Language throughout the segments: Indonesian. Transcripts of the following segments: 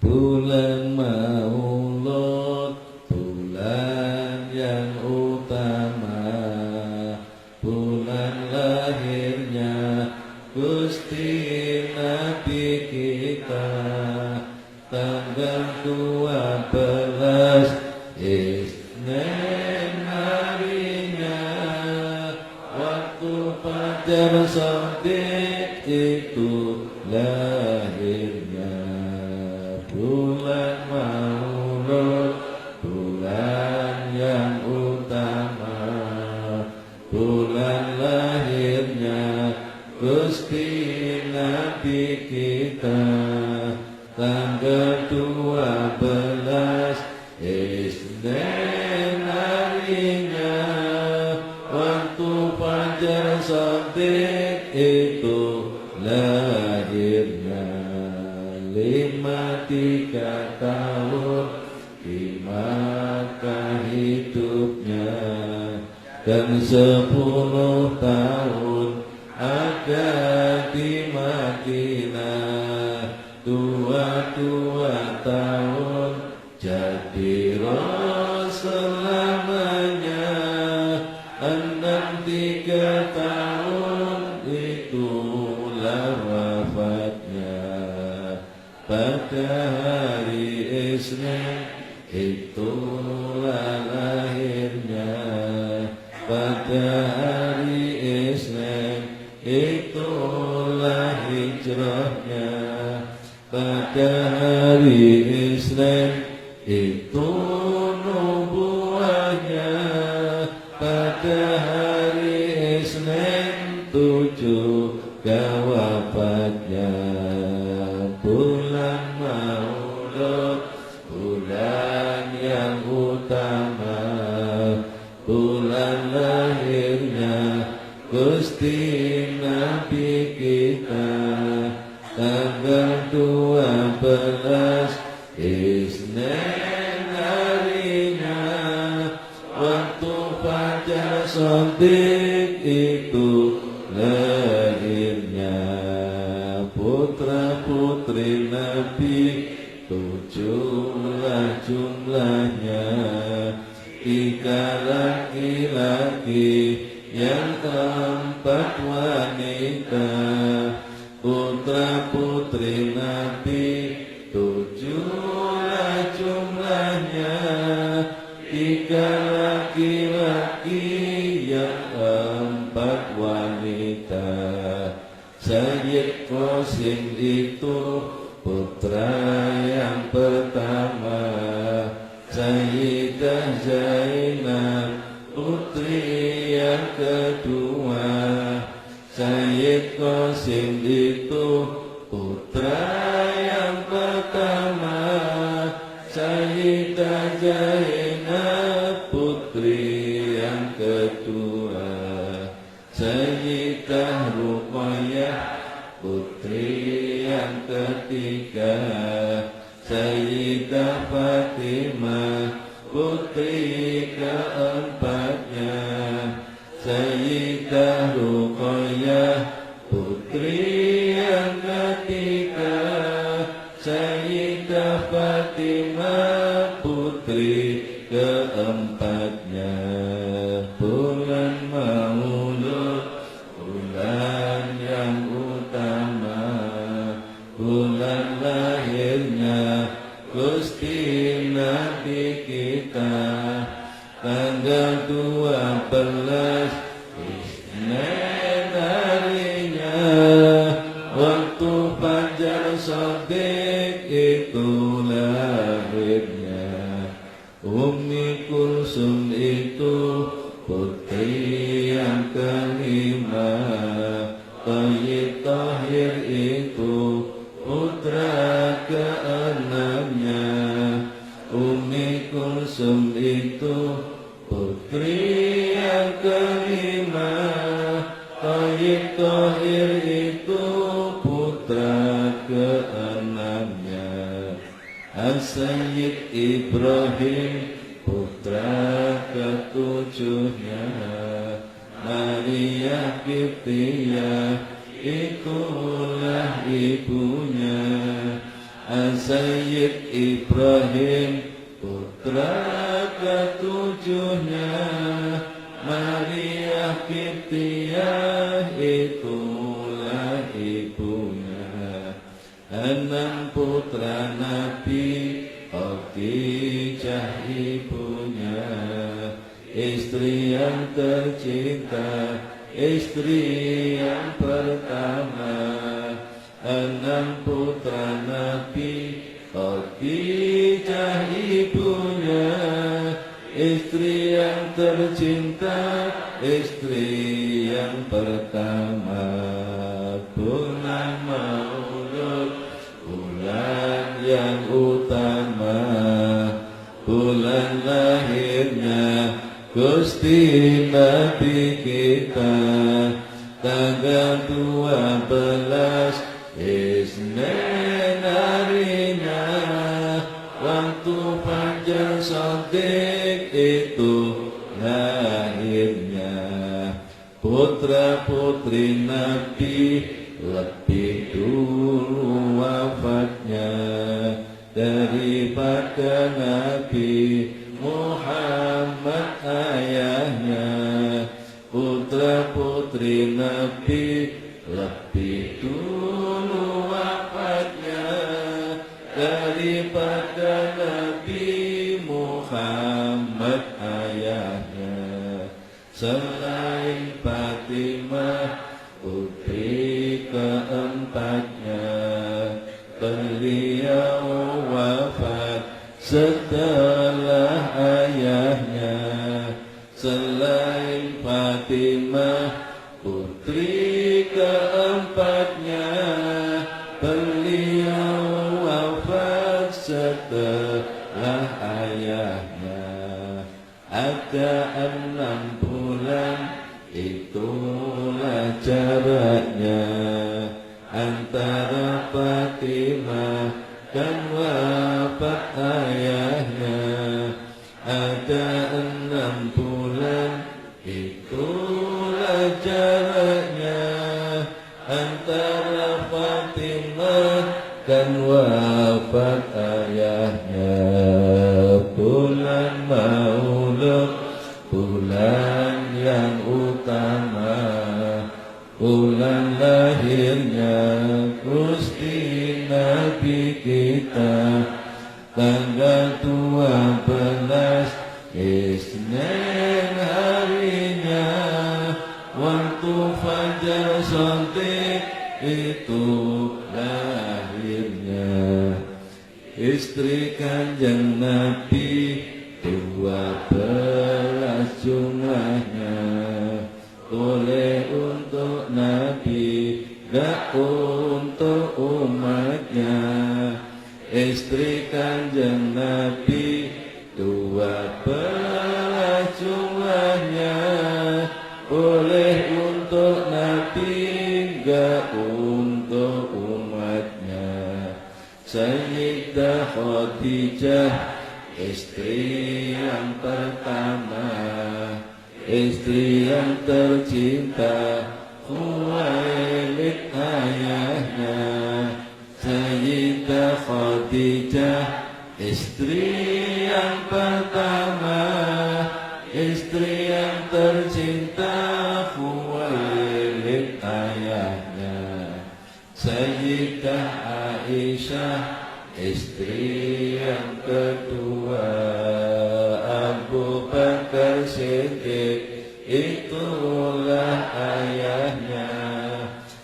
bulan Maulud, bulan yang utama, bulan lahirnya Gusti Nabi kita, tanggal 12 Isnin harinya, waktu Fajar Shadiq itu lahirnya. Bulan Maulud, bulan yang utama, bulan lahirnya Gusti Nabi kita, tanggal 12 Isnin harinya, waktu Fajar Shadiq itu lahirnya. 53 tahun di Makkah hidupnya, dan 10 tahun ada di Madinah. 22 tahun jadi Rasul lamanya, 63 tahun itulah wafatnya. Pada hari Isnin itulah lahirnya, pada hari Isnin itulah hijrahnya, pada hari Isnin itu nubuahnya, pada hari Isnin 7 wafatnya. Bulan Maulud, bulan yang utama, bulan lahirnya Gusti Nabi kita, tanggal 12 Isnin harinya, waktu Fajar Shadiq itu lahirnya. Putra-putri Nabi 7 jumlahnya, 3 laki-laki yang 4 wanita. Putra-putri Nabi 7 jumlahnya, 3 laki-laki yang 4 wanita. Sayyid Qasim itu putra yang pertama, Sayyidah Zainab putri yang kedua. Sayyid Qasim itu putra yang pertama, Sayyidah Zainab putri yang kedua. Sayyidah Ruqayyah putri yang ketiga, Sayyidah Fatimah putri keempatnya. Sayyidah Ruqayyah putri yang ketiga, Sayyidah Fatimah putri keempatnya. Bulan Maulud, bulan yang utama, bulan lahirnya Gusti Nabi kita, tanggal 12 Isnin harinya, waktu Fajar Shadiq itu lahirnya. Ummi Kulsum itu putri yang kelima, Thayyib Tahir itu putra keenamnya. Ummi Kulsum itu putri yang kelima, Thayyib Tahir itu putra keenamnya. As-Sayyid Ibrahim putra ketujuhnya, Maria Kiptiyah itulah ibunya. Sayyid Ibrahim putra ketujuhnya, Maria Kiptiah itulah ibunya. 6 putra Nabi, Khadijah ibunya, istri yang tercinta, istri yang pertama. 6 putra Nabi, Khadijah ibunya, istri yang tercinta, istri yang pertama. Bulan Maulud, bulan yang utama, bulan lahirnya Gusti Nabi kita. Tanggal 12 Isnin harinya, waktu Fajar Shadiq itu lahirnya. Putra-putri Nabi lebih dulu wafatnya daripada Nabi Muhammad ayahnya. Putra-putri Nabi lebih dulu wafatnya daripada Nabi Muhammad ayahnya. Selain Fatimah putri keempatnya, beliau wafat setelah ayahnya. Selain Fatimah putri keempatnya, beliau wafat setelah ayahnya. Ada 6 bulan, itulah jaraknya antara Fatimah dan wafat ayahnya. Ada 6 bulan, itulah jaraknya antara Fatimah dan wafat ayahnya. Bulan Maulud, bulan yang utama, bulan lahirnya Gusti Nabi kita. Tanggal 12 Isnin harinya, waktu Fajar Shadiq itu lahirnya. Istri Kanjeng Nabi 12 jumlahnya, boleh untuk Nabi, gak untuk umatnya. Istri Kanjeng Nabi 12 jumlahnya, boleh untuk Nabi, gak untuk umatnya. Sayyidah Khadijah, istri yang pertama, istri yang tercinta, Khuwailid ayahnya. Sayyidah Khadijah, istri yang pertama, istri yang tercinta, Khuwailid ayahnya. Sayyidah Aisyah, istri yang kedua, Abu Bakar Siddiq, itulah ayahnya.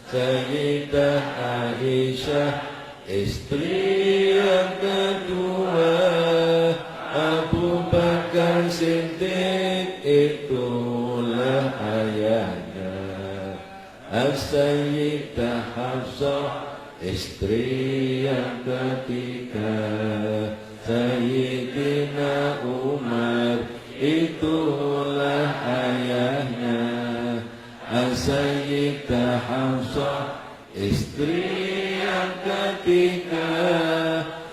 Sayyidah Aisyah, istri yang kedua, Abu Bakar Siddiq, itulah ayahnya. As-Sayyidah Hafsah, istri yang ketiga, Sayyidina Umar, itulah ayahnya. As-Sayyidah Hafsah, istri yang ketiga,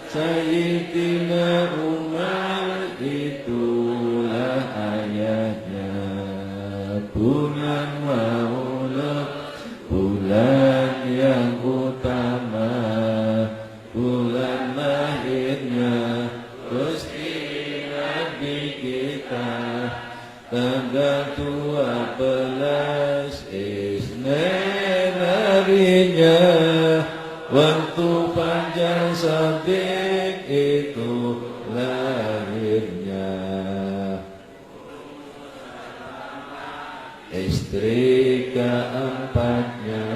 Sayyidina Umar, itulah ayahnya. Bulan Maulud, bulan yang utama, bulan Gusti Nabi kita tanggal 12 Isnin harinya, waktu panjang Shadiq itu lahirnya. Istri keempatnya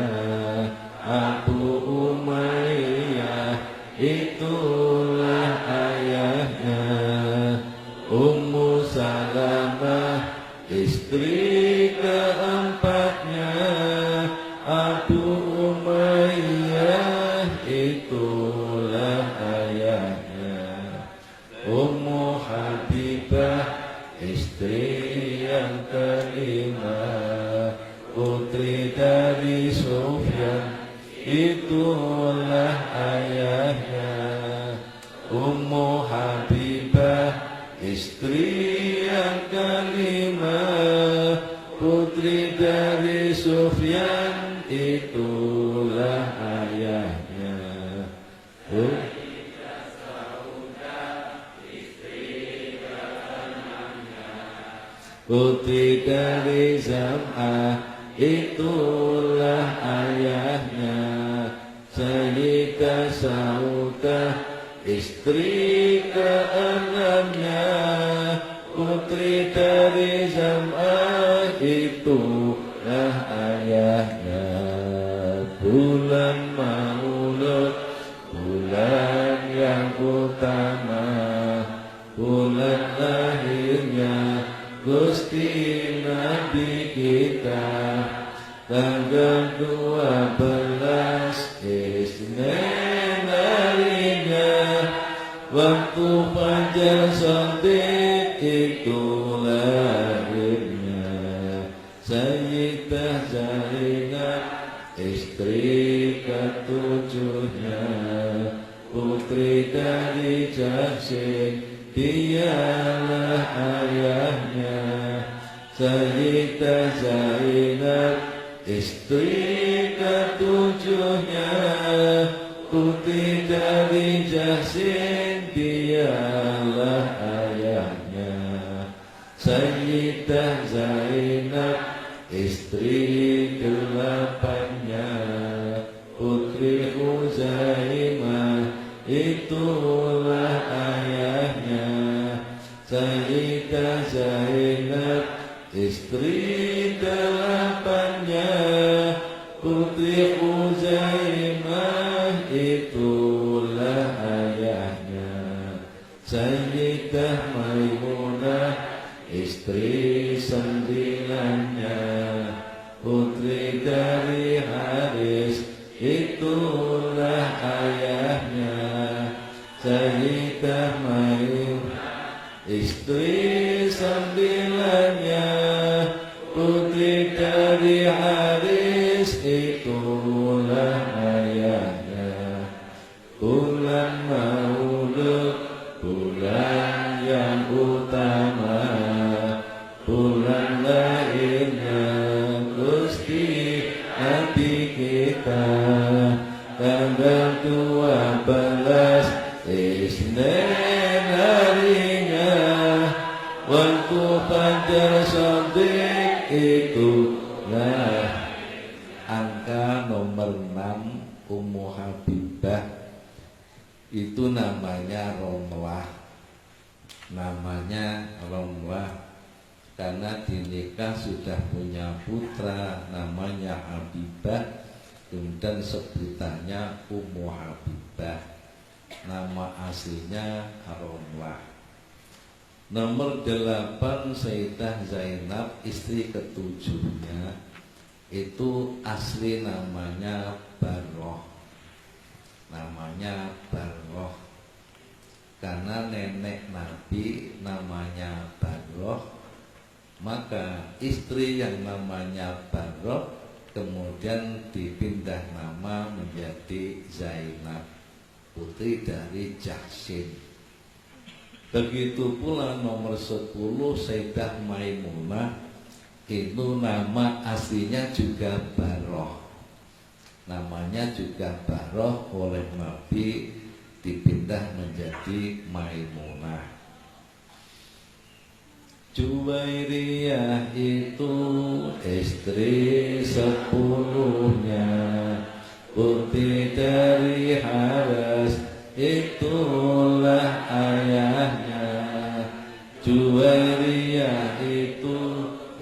Abu Umayyah, itulah ayahnya. Ummu Salamah, istri keempatnya Abu Umayyah, itulah ayahnya. Ummu Habibah, istri yang kelima, putri dari Sufyan, itulah ayahnya. Ummu Habibah, istri yang kelima, putri dari Sufyan, itulah ayahnya. Putri dari Zam'ah, itulah ayahnya. Sayyidah Saudah, istri keenamnya, putri dari Zam'ah, itulah ayahnya. Bulan Maulud, bulan yang utama, bulan lahirnya Gusti Nabi kita tanggal 12 Isnin harinya, waktu Fajar Shadiq itu lahirnya. Sayyidah Zainab, istri ketujuhnya, putri dari Jahsin, dialah ayahnya. Sayyidah Zainab, istri ketujuhnya, putri dari Jahsin, dialah ayahnya. Sayyidah Zainab, istri delapannya, putri Uzaimah, itulah ayahnya. Sayyidah Zainab, istri delapannya, putri Uzaimah, itulah ayahnya. Sayyidah Maimunah, istri sembilannya, putri dari Haris, itulah ayahnya. Sayyidah Maimunah, istri sembilannya, putri dari Haris, itulah ayahnya. Bulan Maulud, bulan yang utama, bulan lahirnya Gusti Nabi kita tanggal 12 Isnin harinya, waktu Fajar Shadiq itulah. Angka nomor 6 Ummu Habibah, itu namanya Romlah. Namanya Romlah karena dinikah sudah punya putra namanya Habibah, kemudian sebutannya Ummu Habibah. Nama aslinya Romlah. Nomor 8 Sayyidah Zainab, istri ketujuhnya, itu asli namanya Barroh. Namanya Barroh karena nenek Nabi namanya Barroh, maka istri yang namanya Barroh kemudian dipindah nama menjadi Zainab, putri dari Jahsin. Begitu pula nomor 10 Sayyidah Maimunah, itu nama aslinya juga Barroh. Namanya juga Barroh oleh Nabi dipindah menjadi Maimunah. Juwairiyah itu istri sepuluhnya, putri dari Haras itulah ayahnya. Juwairiyah itu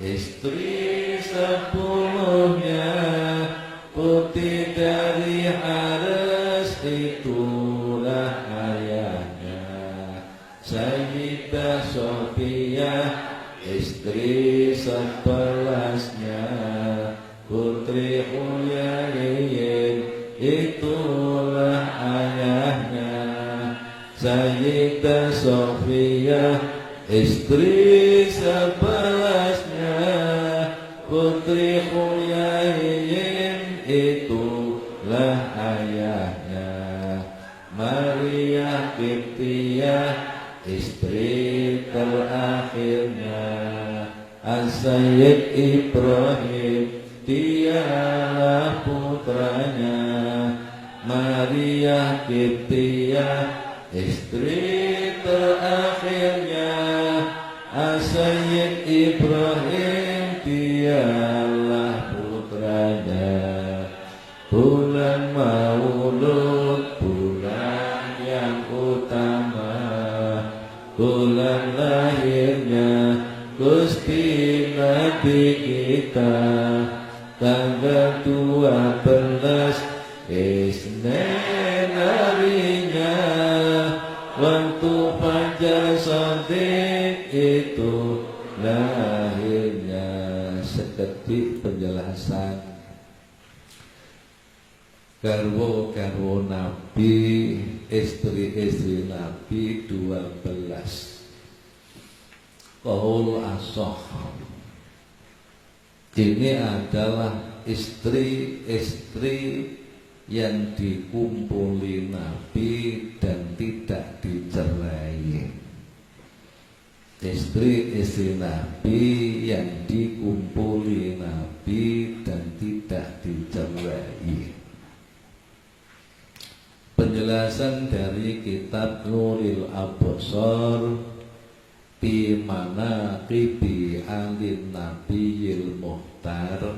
istri sepuluhnya, putri dari Haras itulah ayahnya. Sayyidah Sofiyah istri sebelasnya, putri Huyayin itulah ayahnya. Sayyidah Sofiyah istri sebelasnya, putri Huyayin itulah ayahnya. Maria Kiptiyah istri terakhirnya, As-Sayyid Ibrahim dialah putranya. Maria Kiptiyah istri terakhirnya, As-Sayyid Ibrahim dialah putranya. Bulan Maulud bulan yang utama, bulan lahirnya Gusti Nabi kita, tanggal 12 Isnin harinya, waktu Fajar Shadiq itu lahirnya. Seketik penjelasan garwo-garwo Nabi, istri-istri Nabi 12. Qaul Ashah, ini adalah istri-istri yang dikumpuli Nabi dan tidak dicerai. Istri-istri Nabi yang dikumpuli Nabi dan tidak dicerai. Penjelasan dari kitab Nuril Absar Bi Manaqibi Alin Nabiyil Muhtar,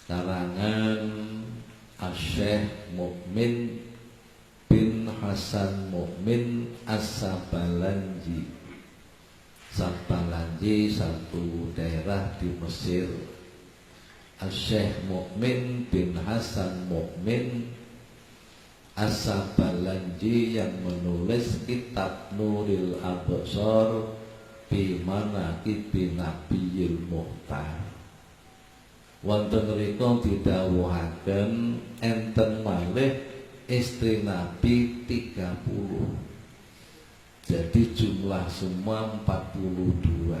karangan Asy-Syaikh Mukmin bin Hasan Mukmin As-Sabalanji. Sabalanji satu daerah di Mesir. Asy-Syaikh Mukmin bin Hasan Mukmin As-Sabalanji yang menulis kitab Nuril Absar Bi Manaqibi Nabiyil Muhtar. Wonten mriku didhawuhaken enten malih istri Nabi 30. Jadi jumlah semua 42.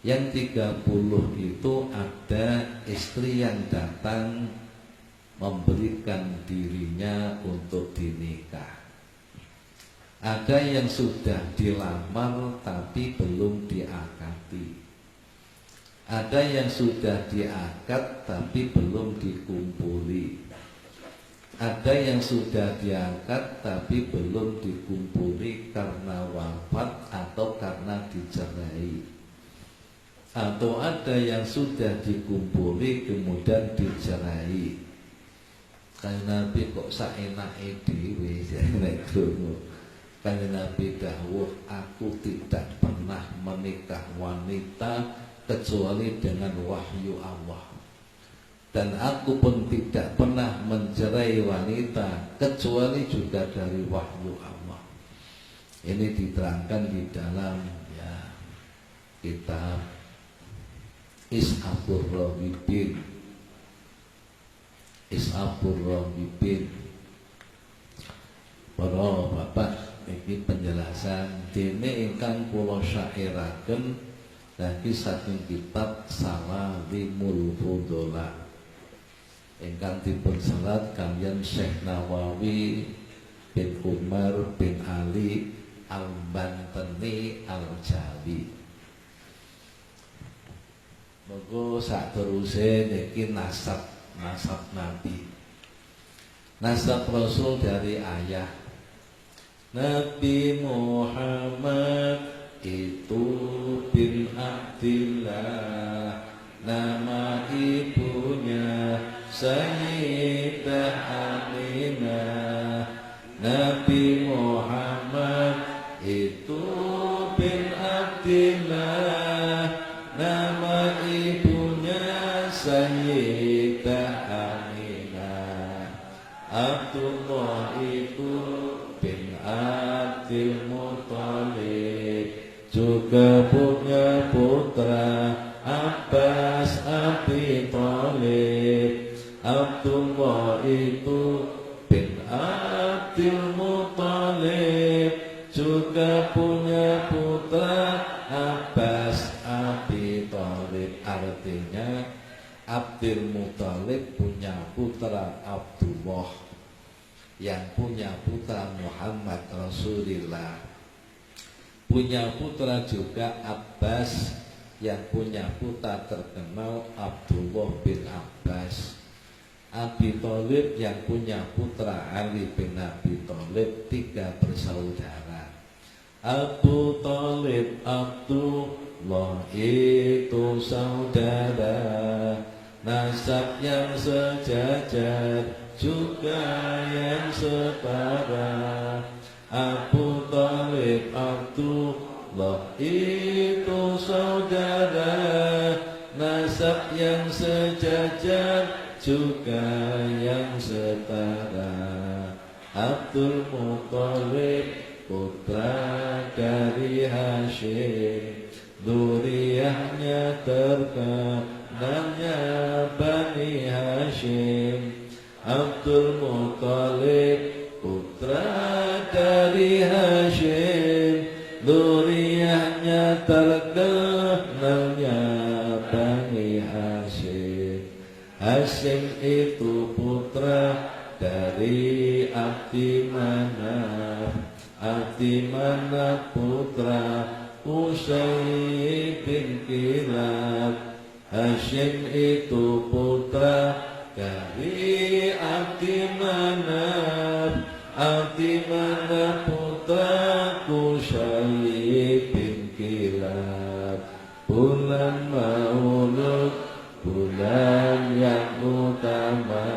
Yang 30 itu ada istri yang datang memberikan dirinya untuk dinikah. Ada yang sudah dilamar tapi belum diakadi. Ada yang sudah diakad tapi belum dikumpuli. Ada yang sudah diangkat tapi belum dikumpuli karena wafat atau karena dicerai. Atau ada yang sudah dikumpuli kemudian dicerai. Kanjeng Nabi kok saenake dhewe nek krungu. Kanjeng Nabi dawuh, aku tidak pernah menikah wanita kecuali dengan wahyu Allah. Dan aku pun tidak pernah mencerai wanita kecuali juga dari wahyu Allah. Ini diterangkan di dalam kitab Is'afur Rahibin. Is'afur Rahibin. Para bapak, ini penjelasan dene ingkang kula syairaken lagi saking kitab Salamul Fudhala ingkang dipun serat kalian Syekh Nawawi bin Umar bin Ali Al-Bantani Al-Jawi. Moga sak teruse niki nasab Nabi. Nasab Rasul dari ayah. Nabi Muhammad itu bin Abdillah, nama ibunya Sayyidah Aminah. Nabi Muhammad itu bin Abdillah, nama ibunya Sayyidah Aminah. Abdullah itu bin Abdul Muthalib, juga punya putra Abbas Abi Thalib. Abdullah itu bin Abdul Muthalib, juga punya putra Abbas Abi Thalib. Artinya Abdul Muthalib punya putra Abdullah, yang punya putra Muhammad Rasulullah, punya putra juga Abbas, yang punya putra terkenal Abdullah bin Abbas. Abi Thalib yang punya putra Ali bin Abi Thalib, 3 bersaudara. Abu Thalib Abdullah itu saudara, nasab yang sejajar juga yang setara. Abu Thalib Abdullah itu saudara, nasab yang sejajar juga yang setara. Abdul Muthalib putra dari Hashim, dzurriyyahnya terkenalnya Bani Hashim. Abdul Muthalib putra dari Hashim, dzurriyyahnya terkenalnya Bani Hashim. Hashim itu putra dari Abdi Manaf, Abdi Manaf putra Qusay bin Kilab. Hashim itu putra dari Abdi Manaf, Abdi Manaf putra Qusay bin Kilab. Bulan Maulud, bulan yang utama,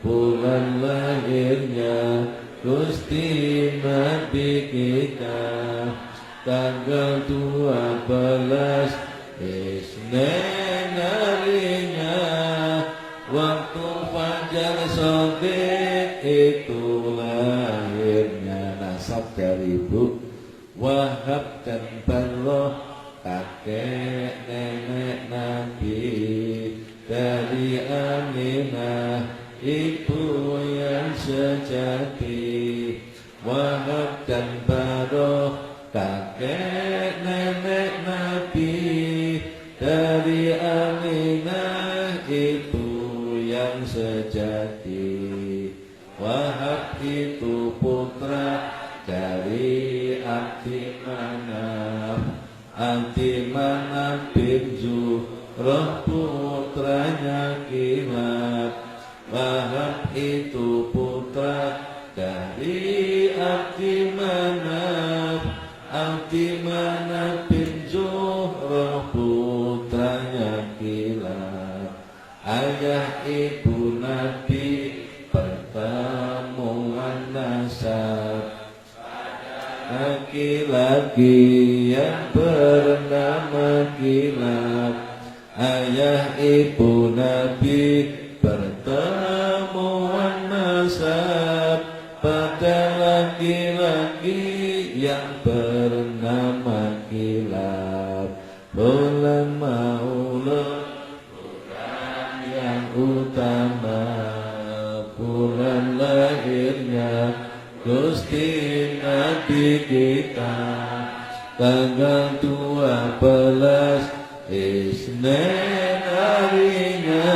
bulan lahirnya Gusti Nabi kita, tanggal 12 Isnin harinya, waktu fajar shadiq itu lahirnya. Nasab dari Ibu Wahab dan Barroh, kakek nenek Nabi dari Aminah, ibu yang sejati. Wahab dan Barroh, kakek nenek Nabi dari Aminah, ibu yang sejati. Wahab itu putra dari Abdi Manaf, Abdi Manaf bin Zuhroh putranya Kilab. Wahab itu putra dari Abdi Manaf, Abdi Manaf bin Zuhroh putranya Kilab. Ayah ibu Nabi pertemuan nasab, laki-laki yang bernama Kilab. Ayah ibu Nabi pertemuan nasab pada laki-laki yang bernama Kilab. Bulan Maulud, bulan yang utama, bulan lahirnya Gusti Nabi kita, tanggal 12 Isnin harinya,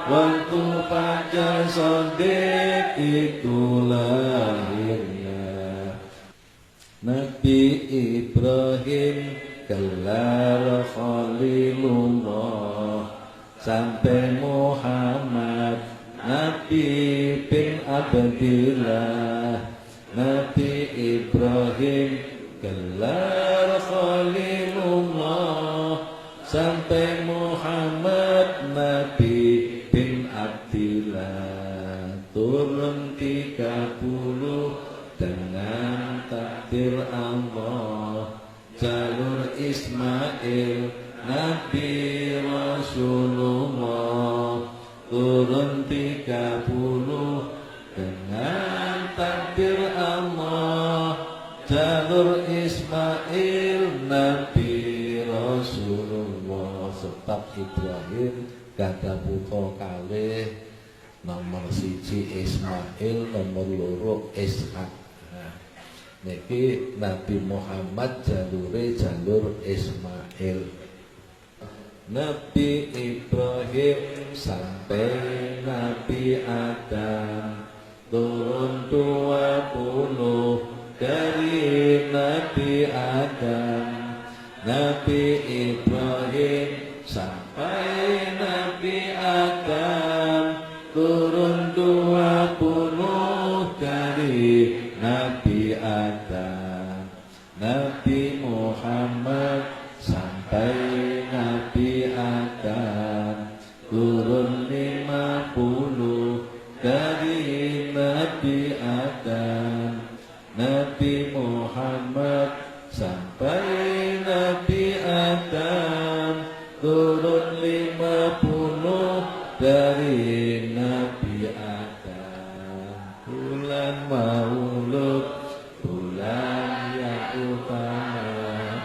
waktu fajar shadiq itu lahirnya. Nabi Ibrahim gelar Khalilullah, sampai Muhammad Nabi bin Abdillah, Nabi Ibrahim gelar Khalilullah, sampai Muhammad Nabi bin Abdillah, turun 30 dengan takdir Allah, jalur Ismail Nabi Rasulullah, turun 30 dengan takdir Allah, jalur Ismail Nabi Rasulullah. Sebab Ibrahim gada putra kalih, nomor 1 Ismail, nomor 2 Ishak. Nah, niki Nabi Muhammad jalure jalur Ismail. Nabi Ibrahim sampai Nabi Adam, turun 20 dari Nabi Adam. Nabi Ibrahim sampai Nabi Adam, turun 20 dari Nabi Adam. Nabi Muhammad sampai Nabi Adam, turun 50 dari Nabi Adam. Nabi Muhammad sampai Nabi Adam, turun 50 dari Nabi Adam. Bulan Maulud, bulan yang utama,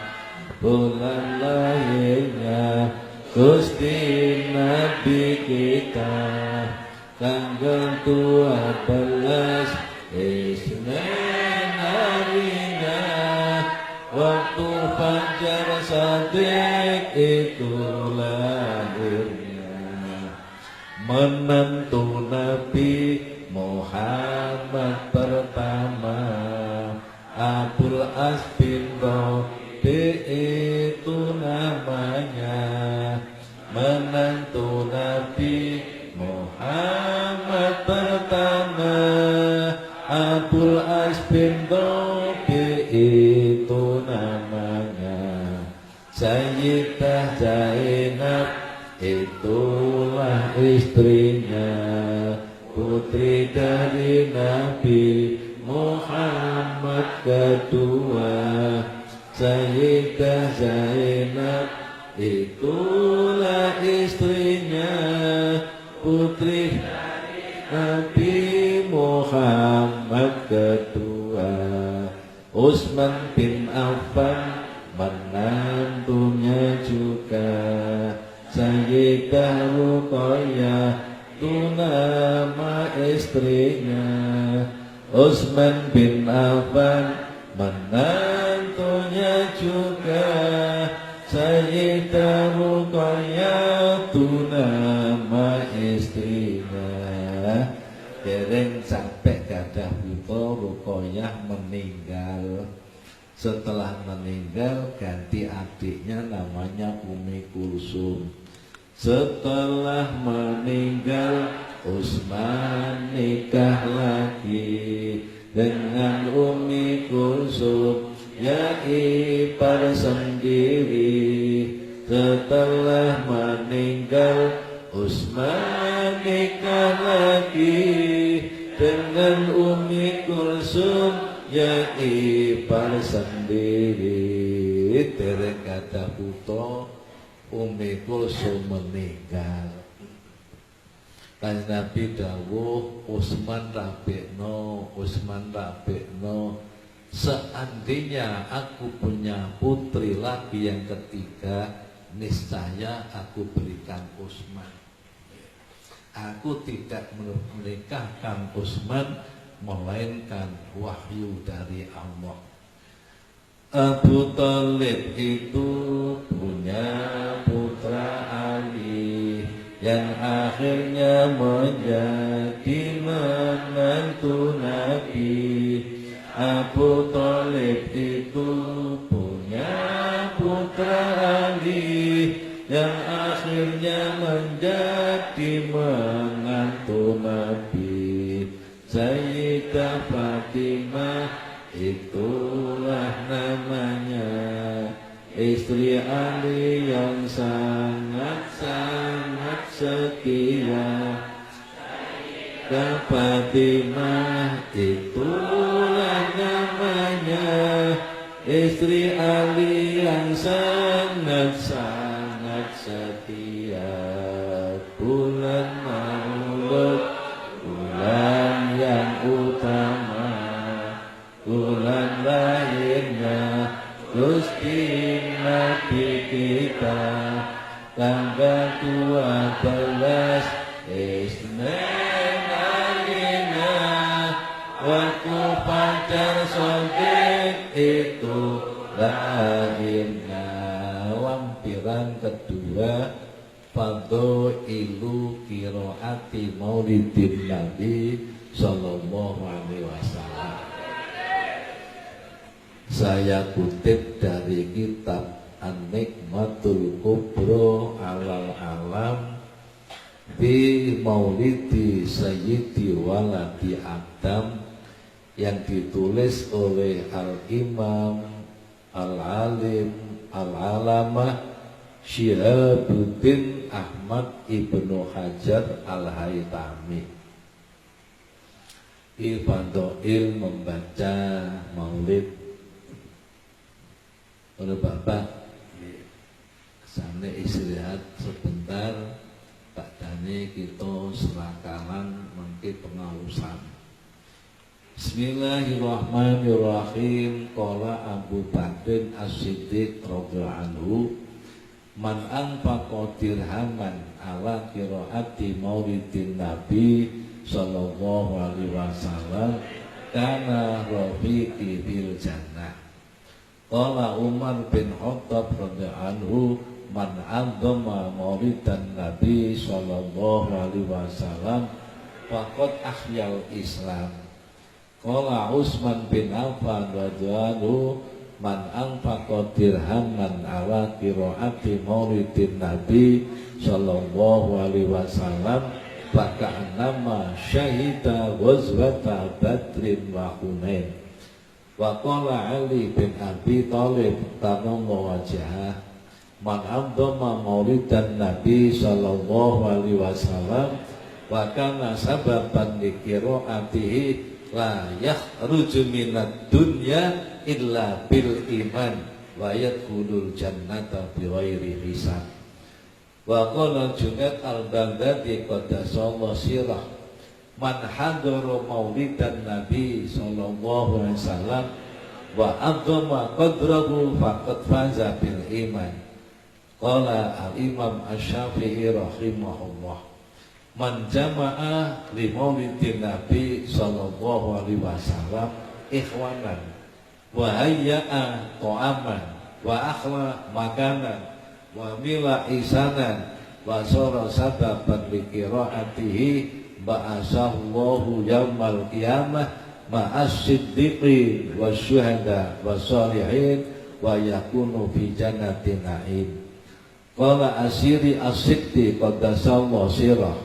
bulan lahirnya Gusti Nabi kita, tanggal 12 Isnin harinya, waktu fajar Shadiq itu lahirnya. Menantu Nabi Muhammad pertama, Abul As bin Rabi itu namanya. Menantu Nabi Muhammad pertama, Abul As bin Rabi itu namanya. Sayyidah Zainab itulah istrinya, putri dari Nabi Muhammad kedua. Sayyidah Zainab itulah istrinya, putri dari Nabi Muhammad kedua. Utsman bin Affan menantunya juga. Sayyidah Ruqayyah itu nama istrinya. Utsman bin Affan menantunya juga. Sayyidah Ruqayyah itu nama istrinya. Dereng sampai gadah putra, Ruqayyah meninggal. Setelah meninggal ganti adiknya namanya Umi Kulsum. Setelah meninggal Utsman nikah lagi dengan Umi Kulsum, ya ipar sendiri. Setelah meninggal Utsman nikah lagi dengan Umi Kulsum, ya ipar sendiri. Dereng kathah putra, Umi Kulsum meninggal. Kanjeng Nabi dawuh, Utsman rabekno, Utsman rabekno. Seandainya aku punya putri lagi yang ketiga, niscaya aku berikan Utsman. Aku tidak menikahkan Utsman melainkan wahyu dari Allah. Abu Thalib itu punya putra Ali yang akhirnya menjadi menantu Nabi. Abu Thalib itu punya putra Ali yang akhirnya menjadi menantu Nabi. itulah namanya istri Ali yang sangat-sangat setia. Kak Fatimah itulah namanya istri Ali yang sangat-sangat setia. Bulan Maulud, bulan yang utama, bulan lahirnya Gusti Nabi kita, tanggal 12 Isnin Alina, waktu pacar sodik itu lahirnya. Lampiran kedua, Fadhailu qiraati maulidin Nabi sallallahu alaihi wasallam. Saya kutip dari kitab An-Nikmatul Kubra alal alam di Maulidi Sayyidi Waladi Adam yang ditulis oleh Al-Imam Al-Alim Al-Alamah Syihabuddin Ahmad Ibnu Hajar Al-Haytami. Fadhail membaca maulid. Oleh Bapak kesana istirahat sebentar, tak dani kita serakalan mengki pengawasan. Bismillahirrahmanirrahim. Qala Abu Bakr As-Siddiq radhiyallahu anhu, man anfaqa dirhaman ala qiraati maulidin Nabi sallallahu alaihi wasallam kana rafiqi bil jannah. Qala Umar bin Khattab radhiyallahu anhu, man adzama maulidan Nabi sallallahu alaihi wasallam faqad ahyal Islam. Qala Utsman bin Affan radhiyallahu anhu, man anfaqa dirhaman ala qiraati maulidin Nabi sallallahu alaihi wasallam faka'annama syahida ghazwata Badrin wa Hunain. Wa qala Ali bin Abi Thalib tanamma wajhah, man adzama maulidan Nabi sallallahu alaihi wasallam wa kana sababan li qiraatihi la yakhruju minad dunya illa bil iman wa yadkhulul jannata bighairi hisab. Wa qala Junaid al-Baghdadi qaddasallahu sirah, man hadara maulidan Nabi sallallahu alaihi wasallam wa adzama qadrahu faqad faza bil iman. Qala al-Imam Asy-Syafi'i rahimahullah, man jama'a li maulidin Nabi sallallahu alaihi wasallam ikhwanan wa hayya'a ta'aman wa akhla makanan wa mila isanan wa sara sababan li qiraatihi ba'asallahu yaumal qiyamah ma'as siddiqin wasyuhada wassalihin wa yakunu fi jannatin na'im. Qala Asyiri as-Siddi qaddasallahu sirah,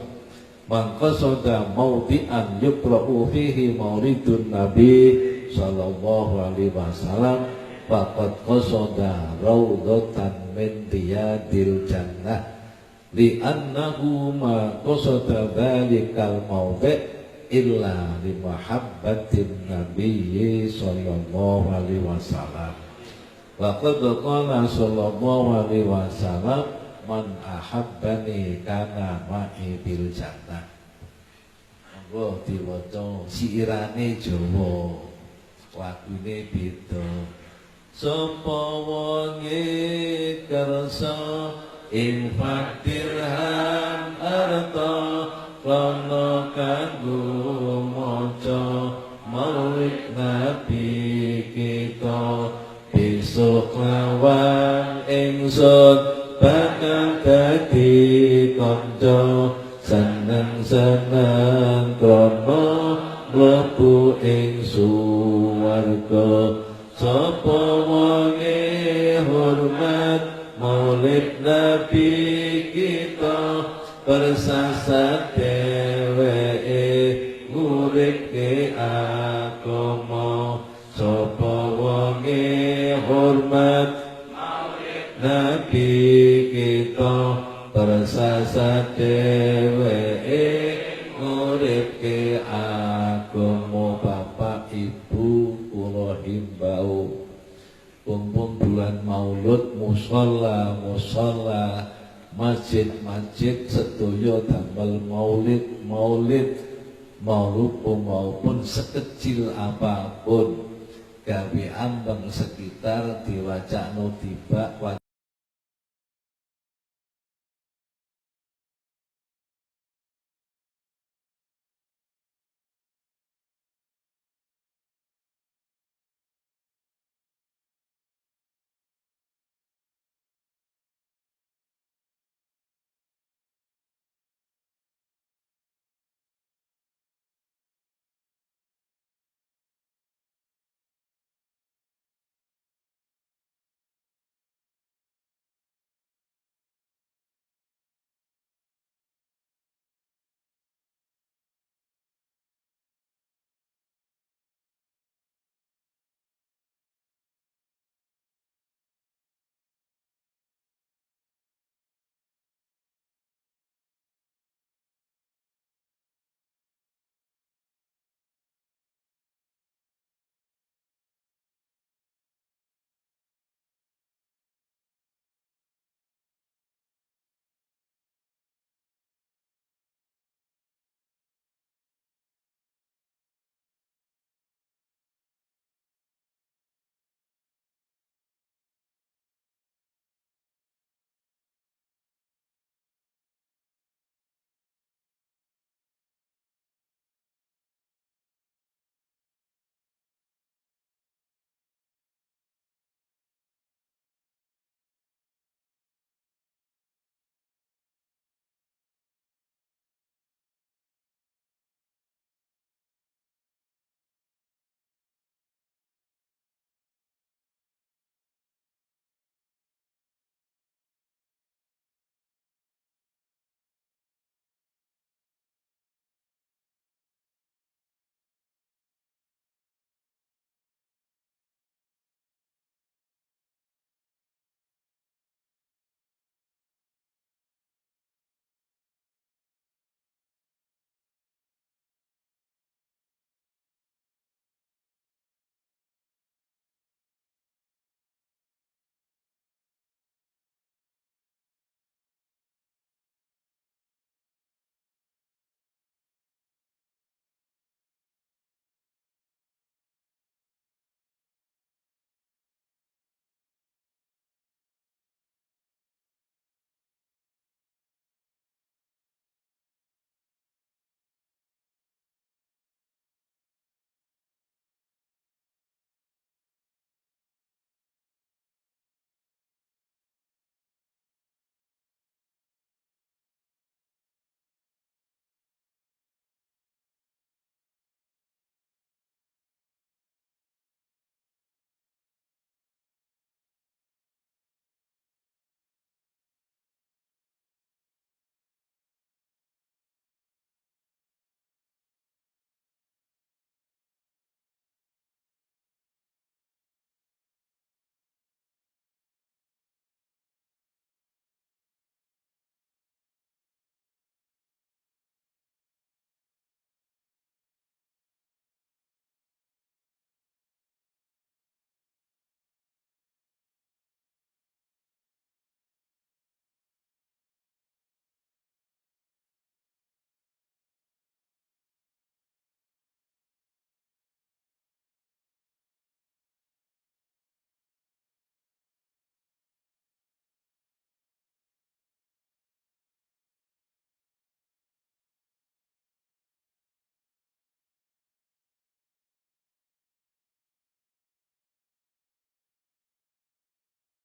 man qasada mawdi'an yuqra'u fihi maulidun Nabi sallallahu alaihi wasallam faqad qasada raudhatan min riyadil jannah li'annahu ma qasada dzalikal mawdi' illa li mahabbatin nabiyyi sallallahu alaihi wasallam. Wa qad qala sallallahu alaihi wasallam, man ahabbani kana ma'i bil jannah. Monggo diwaca siirane Jawa, lagune beda. Sapa wonge kersa infak dirham arta krana kanggo maca maulid Nabi kita, besok lawan ingsun bakal dadi kanca seneng-seneng krana mlebu ing swarga. Sapa wonge hormat maulid Nabi kita, bersasat dheweke nguripke agama. Sapa ngelangi hormat Nabi kita tersasat dheweke nguripke agama bapak ibu kula himbau kumpul bulan maulud musholla masjid sedaya damel maulid maupun sekecil apapun gawe ambeng sekitar diwacakno tiba